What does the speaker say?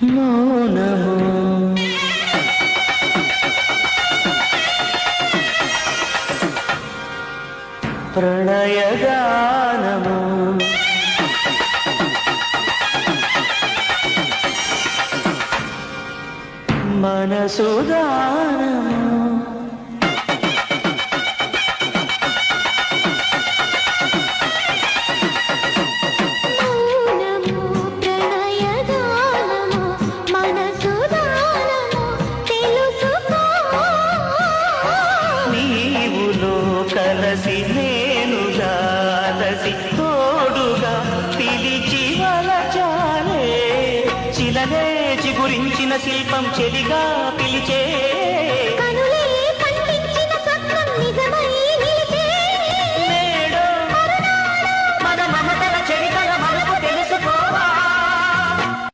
మౌనము ప్రణయగానము మనసుదానము కలసి నేనుగా అలసి తోడుగా పిలిచి వలచాలే చిలనే చిగురించిన శిల్పం చెలిగా పిలిచే